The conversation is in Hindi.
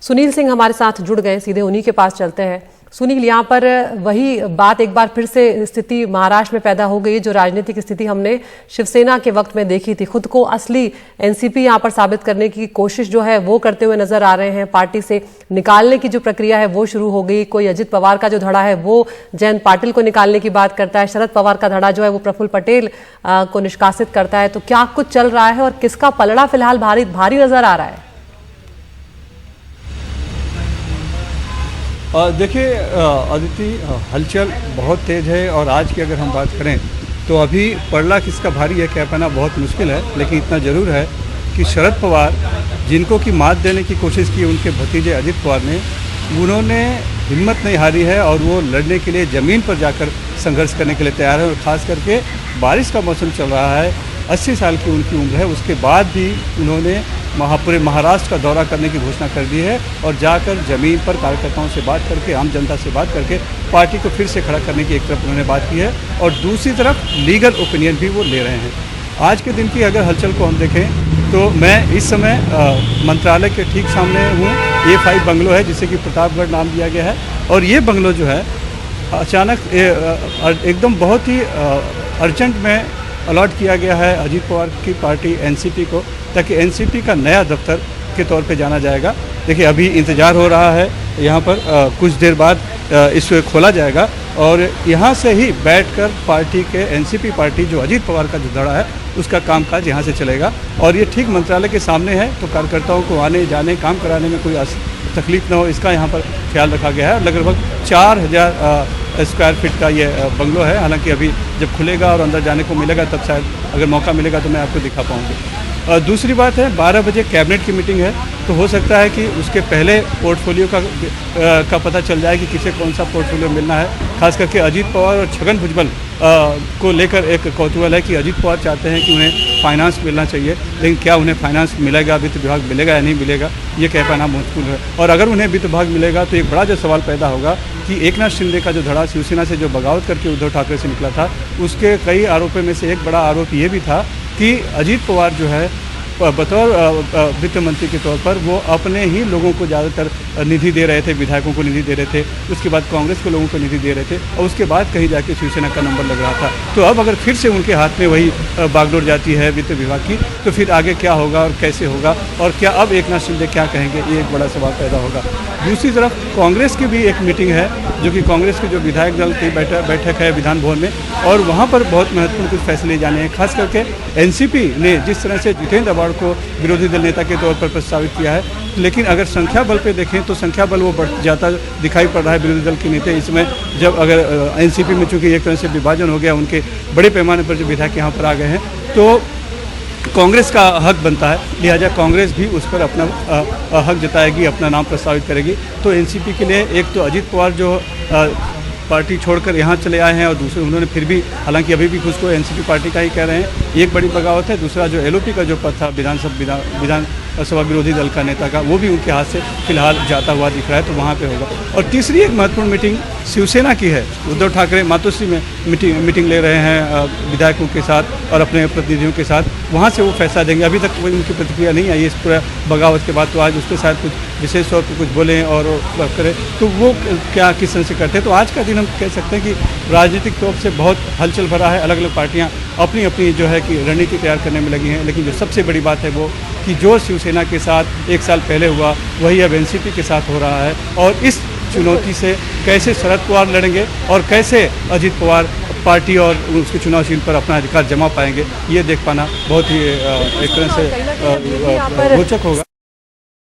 सुनील सिंह हमारे साथ जुड़ गए, सीधे उन्हीं के पास चलते हैं। सुनील, यहाँ पर वही बात एक बार फिर से स्थिति महाराष्ट्र में पैदा हो गई जो राजनीतिक स्थिति हमने शिवसेना के वक्त में देखी थी। खुद को असली एनसीपी यहाँ पर साबित करने की कोशिश जो है वो करते हुए नजर आ रहे हैं। पार्टी से निकालने की जो प्रक्रिया है वो शुरू हो गई। कोई अजित पवार का जो धड़ा है वो जयंत पाटिल को निकालने की बात करता है, शरद पवार का धड़ा जो है वो प्रफुल्ल पटेल को निष्कासित करता है। तो क्या कुछ चल रहा है और किसका पलड़ा फिलहाल भारी नजर आ रहा है? देखिए अदिति, हलचल बहुत तेज़ है और आज की अगर हम बात करें तो अभी पलड़ा किसका भारी है कह पाना बहुत मुश्किल है। लेकिन इतना ज़रूर है कि शरद पवार जिनको की मात देने की कोशिश की उनके भतीजे अजित पवार ने, उन्होंने हिम्मत नहीं हारी है और वो लड़ने के लिए ज़मीन पर जाकर संघर्ष करने के लिए तैयार है। और ख़ास करके बारिश का मौसम चल रहा है, 80 साल की उनकी उम्र है, उसके बाद भी उन्होंने पूरे महाराष्ट्र का दौरा करने की घोषणा कर दी है और जाकर ज़मीन पर कार्यकर्ताओं से बात करके, आम जनता से बात करके पार्टी को फिर से खड़ा करने की एक तरफ उन्होंने बात की है और दूसरी तरफ लीगल ओपिनियन भी वो ले रहे हैं। आज के दिन की अगर हलचल को हम देखें तो मैं इस समय मंत्रालय के ठीक सामने हूँ। A5 बंगलो है जिसे कि प्रतापगढ़ नाम दिया गया है और ये बंगलो जो है अचानक एकदम बहुत ही अर्जेंट में अलॉट किया गया है अजित पवार की पार्टी एनसीपी को, ताकि एनसीपी का नया दफ्तर के तौर पे जाना जाएगा। देखिए अभी इंतज़ार हो रहा है, यहाँ पर कुछ देर बाद इसको खोला जाएगा और यहाँ से ही बैठकर पार्टी के एनसीपी पार्टी जो अजित पवार का जो धड़ा है उसका कामकाज यहाँ से चलेगा। और ये ठीक मंत्रालय के सामने है, तो कार्यकर्ताओं को आने जाने काम कराने में कोई तकलीफ ना हो इसका यहाँ पर ख्याल रखा गया है। लगभग 4000 स्क्वायर फीट का ये बंगलो है। हालांकि अभी जब खुलेगा और अंदर जाने को मिलेगा तब शायद अगर मौका मिलेगा तो मैं आपको दिखा पाऊँगी। दूसरी बात है, 12 बजे कैबिनेट की मीटिंग है, तो हो सकता है कि उसके पहले पोर्टफोलियो का पता चल जाए कि किसे कौन सा पोर्टफोलियो मिलना है। खास करके अजित पवार और छगन भुजबल को लेकर एक कौतूहल है कि अजित पवार चाहते हैं कि उन्हें फाइनेंस मिलना चाहिए, लेकिन क्या उन्हें फाइनेंस मिलेगा, वित्त विभाग मिलेगा या नहीं मिलेगा, ये कह पाना मुश्किल है। और अगर उन्हें वित्त विभाग मिलेगा तो एक बड़ा जो सवाल पैदा होगा कि एकनाथ शिंदे का जो धड़ा शिवसेना से जो बगावत करके उद्धव ठाकरे से निकला था, उसके कई आरोपों में से एक बड़ा आरोप ये भी था कि अजित पवार जो है बतौर वित्त मंत्री के तौर पर वो अपने ही लोगों को ज़्यादातर निधि दे रहे थे, विधायकों को निधि दे रहे थे, उसके बाद कांग्रेस के लोगों को निधि दे रहे थे और उसके बाद कहीं जाके शिवसेना का नंबर लग रहा था। तो अब अगर फिर से उनके हाथ में वही बागडोर जाती है वित्त विभाग की, तो फिर आगे क्या होगा और कैसे होगा और क्या अब एकनाथ शिंदे क्या कहेंगे, ये एक बड़ा सवाल पैदा होगा। दूसरी तरफ कांग्रेस की भी एक मीटिंग है जो कि कांग्रेस की जो विधायक दल की बैठक है विधान भवन में, और वहाँ पर बहुत महत्वपूर्ण कुछ फैसले जाने हैं। खास करके एनसीपी ने जिस तरह से जितेंद्र अवार्ड को विरोधी दल नेता के तौर पर प्रस्तावित किया है, लेकिन अगर संख्या बल पे देखें तो संख्या बल वो बढ़ जाता दिखाई पड़ रहा है विरोधी दल के नेता इसमें। जब अगर एनसीपी में चूंकि एक तरह से विभाजन हो गया, उनके बड़े पैमाने पर जो विधायक यहाँ पर आ गए हैं, तो कांग्रेस का हक बनता है, लिहाजा कांग्रेस भी उस पर अपना हक जताएगी, अपना नाम प्रस्तावित करेगी। तो एनसीपी के लिए एक तो अजित पवार जो पार्टी छोड़कर यहाँ चले आए हैं और दूसरे उन्होंने फिर भी, हालांकि अभी भी खुद को एनसीपी पार्टी का ही कह रहे हैं, एक बड़ी बगावत है। दूसरा जो एलओपी का जो पद था विधानसभा विरोधी दल का नेता का, वो भी उनके हाथ से फिलहाल जाता हुआ दिख रहा है, तो वहाँ पे होगा। और तीसरी एक महत्वपूर्ण मीटिंग शिवसेना की है। उद्धव ठाकरे मातोश्री में मीटिंग ले रहे हैं विधायकों के साथ और अपने प्रतिनिधियों के साथ, वहाँ से वो फैसला देंगे। अभी तक कोई उनकी प्रतिक्रिया नहीं आई इस पूरा बगावत के बाद, तो आज उस पर शायद कुछ विशेष तौर पर कुछ बोलें और करें, तो वो क्या किस तरह से करते हैं। तो आज का दिन हम कह सकते हैं कि राजनीतिक तौर से बहुत हलचल भरा है। अलग अलग पार्टियां अपनी अपनी जो है कि रणनीति तैयार करने में लगी हैं, लेकिन जो सबसे बड़ी बात है वो कि जो शिवसेना के साथ एक साल पहले हुआ वही अब एनसीपी के साथ हो रहा है। और इस चुनौती से कैसे शरद पवार लड़ेंगे और कैसे अजित पवार पार्टी और उसके चुनाव चिन्ह पर अपना अधिकार जमा पाएंगे, ये देख पाना बहुत ही एक तरह से रोचक होगा।